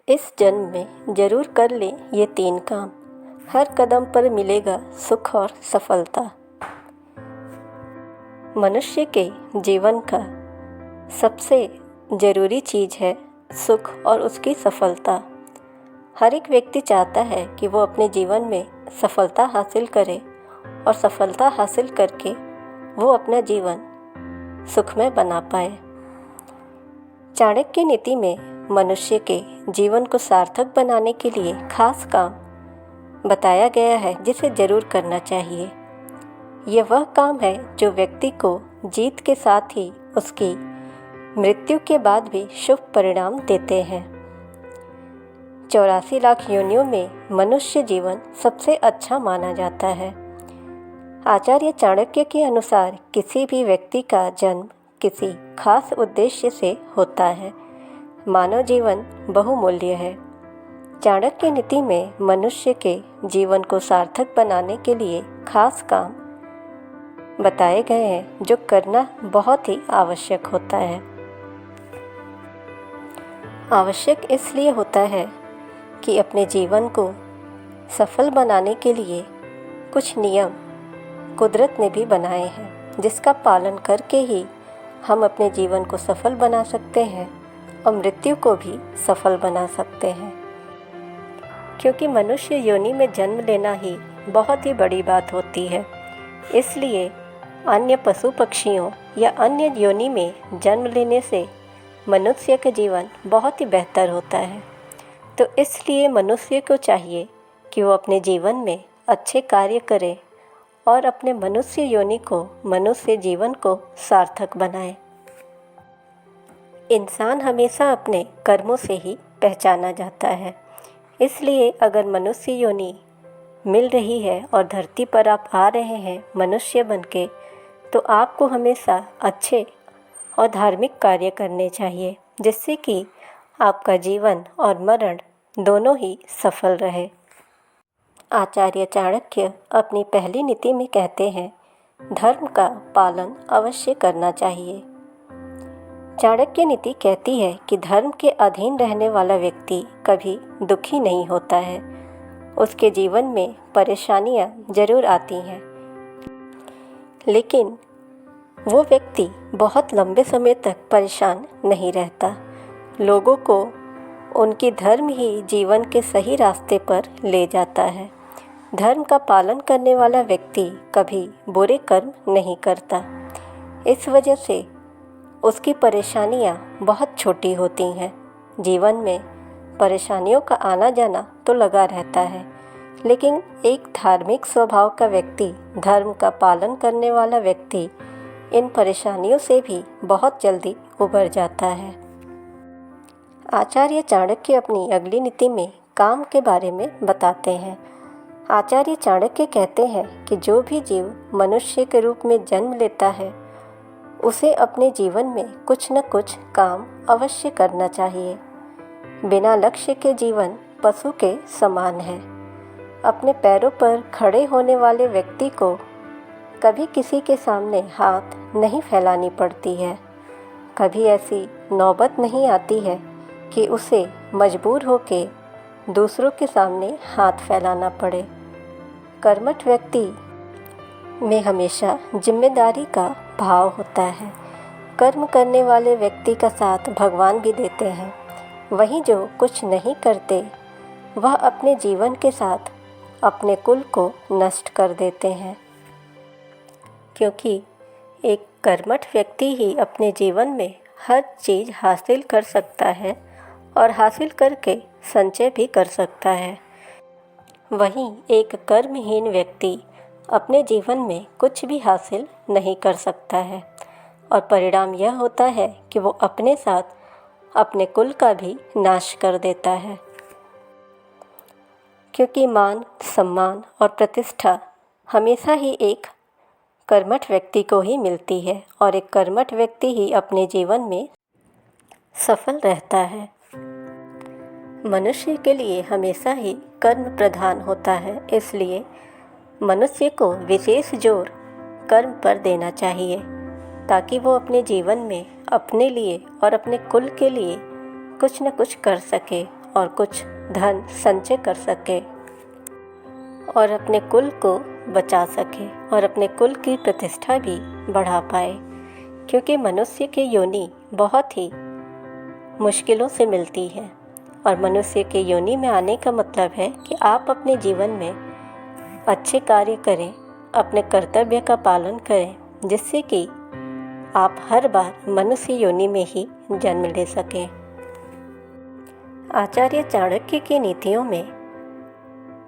इस जन्म में जरूर कर ले ये 3 काम, हर कदम पर मिलेगा सुख और सफलता। मनुष्य के जीवन का सबसे ज़रूरी चीज़ है सुख और उसकी सफलता। हर एक व्यक्ति चाहता है कि वो अपने जीवन में सफलता हासिल करे और सफलता हासिल करके वो अपना जीवन सुखमय बना पाए। चाणक्य नीति में मनुष्य के जीवन को सार्थक बनाने के लिए खास काम बताया गया है जिसे ज़रूर करना चाहिए। यह वह काम है जो व्यक्ति को जीत के साथ ही उसकी मृत्यु के बाद भी शुभ परिणाम देते हैं। 84 लाख योनियों में मनुष्य जीवन सबसे अच्छा माना जाता है। आचार्य चाणक्य के अनुसार किसी भी व्यक्ति का जन्म किसी खास उद्देश्य से होता है। मानव जीवन बहुमूल्य है। चाणक्य नीति में मनुष्य के जीवन को सार्थक बनाने के लिए खास काम बताए गए हैं जो करना बहुत ही आवश्यक होता है। आवश्यक इसलिए होता है कि अपने जीवन को सफल बनाने के लिए कुछ नियम कुदरत ने भी बनाए हैं जिसका पालन करके ही हम अपने जीवन को सफल बना सकते हैं और मृत्यु को भी सफल बना सकते हैं। क्योंकि मनुष्य योनि में जन्म लेना ही बहुत ही बड़ी बात होती है, इसलिए अन्य पशु पक्षियों या अन्य योनि में जन्म लेने से मनुष्य का जीवन बहुत ही बेहतर होता है। तो इसलिए मनुष्य को चाहिए कि वो अपने जीवन में अच्छे कार्य करे और अपने मनुष्य योनि को, मनुष्य जीवन को सार्थक बनाए। इंसान हमेशा अपने कर्मों से ही पहचाना जाता है, इसलिए अगर मनुष्य योनि मिल रही है और धरती पर आप आ रहे हैं मनुष्य बनके, तो आपको हमेशा अच्छे और धार्मिक कार्य करने चाहिए जिससे कि आपका जीवन और मरण दोनों ही सफल रहे। आचार्य चाणक्य अपनी पहली नीति में कहते हैं, धर्म का पालन अवश्य करना चाहिए। चाणक्य नीति कहती है कि धर्म के अधीन रहने वाला व्यक्ति कभी दुखी नहीं होता है। उसके जीवन में परेशानियां जरूर आती हैं, लेकिन वो व्यक्ति बहुत लंबे समय तक परेशान नहीं रहता। लोगों को उनकी धर्म ही जीवन के सही रास्ते पर ले जाता है। धर्म का पालन करने वाला व्यक्ति कभी बुरे कर्म नहीं करता। इस वजह से उसकी परेशानियां बहुत छोटी होती हैं। जीवन में परेशानियों का आना जाना तो लगा रहता है, लेकिन एक धार्मिक स्वभाव का व्यक्ति, धर्म का पालन करने वाला व्यक्ति इन परेशानियों से भी बहुत जल्दी उबर जाता है। आचार्य चाणक्य अपनी अगली नीति में काम के बारे में बताते हैं। आचार्य चाणक्य कहते हैं कि जो भी जीव मनुष्य के रूप में जन्म लेता है उसे अपने जीवन में कुछ न कुछ काम अवश्य करना चाहिए। बिना लक्ष्य के जीवन पशु के समान है। अपने पैरों पर खड़े होने वाले व्यक्ति को कभी किसी के सामने हाथ नहीं फैलानी पड़ती है। कभी ऐसी नौबत नहीं आती है कि उसे मजबूर होके दूसरों के सामने हाथ फैलाना पड़े। कर्मठ व्यक्ति में हमेशा जिम्मेदारी का भाव होता है। कर्म करने वाले व्यक्ति का साथ भगवान भी देते हैं। वहीं जो कुछ नहीं करते वह अपने जीवन के साथ अपने कुल को नष्ट कर देते हैं। क्योंकि एक कर्मठ व्यक्ति ही अपने जीवन में हर चीज़ हासिल कर सकता है और हासिल करके संचय भी कर सकता है। वहीं एक कर्महीन व्यक्ति अपने जीवन में कुछ भी हासिल नहीं कर सकता है और परिणाम यह होता है कि वो अपने साथ अपने कुल का भी नाश कर देता है। क्योंकि मान, सम्मान और प्रतिष्ठा हमेशा ही एक कर्मठ व्यक्ति को ही मिलती है और एक कर्मठ व्यक्ति ही अपने जीवन में सफल रहता है। मनुष्य के लिए हमेशा ही कर्म प्रधान होता है, इसलिए मनुष्य को विशेष जोर कर्म पर देना चाहिए ताकि वो अपने जीवन में अपने लिए और अपने कुल के लिए कुछ न कुछ कर सके और कुछ धन संचय कर सके और अपने कुल को बचा सके और अपने कुल की प्रतिष्ठा भी बढ़ा पाए, क्योंकि मनुष्य की योनि बहुत ही मुश्किलों से मिलती है। और मनुष्य के योनि में आने का मतलब है कि आप अपने जीवन में अच्छे कार्य करें, अपने कर्तव्य का पालन करें, जिससे कि आप हर बार मनुष्य योनि में ही जन्म ले सकें। आचार्य चाणक्य की नीतियों में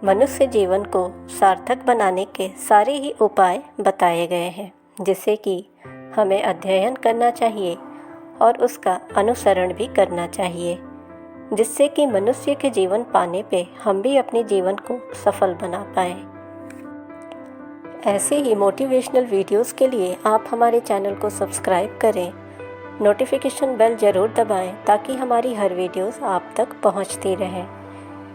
मनुष्य जीवन को सार्थक बनाने के सारे ही उपाय बताए गए हैं, जिससे कि हमें अध्ययन करना चाहिए और उसका अनुसरण भी करना चाहिए, जिससे कि मनुष्य के जीवन पाने पे हम भी अपने जीवन को सफल बना पाएँ। ऐसे ही मोटिवेशनल वीडियोस के लिए आप हमारे चैनल को सब्सक्राइब करें, नोटिफिकेशन बेल ज़रूर दबाएं ताकि हमारी हर वीडियोस आप तक पहुंचती रहें।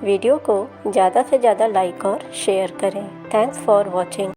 वीडियो को ज़्यादा से ज़्यादा लाइक और शेयर करें। Thanks for watching.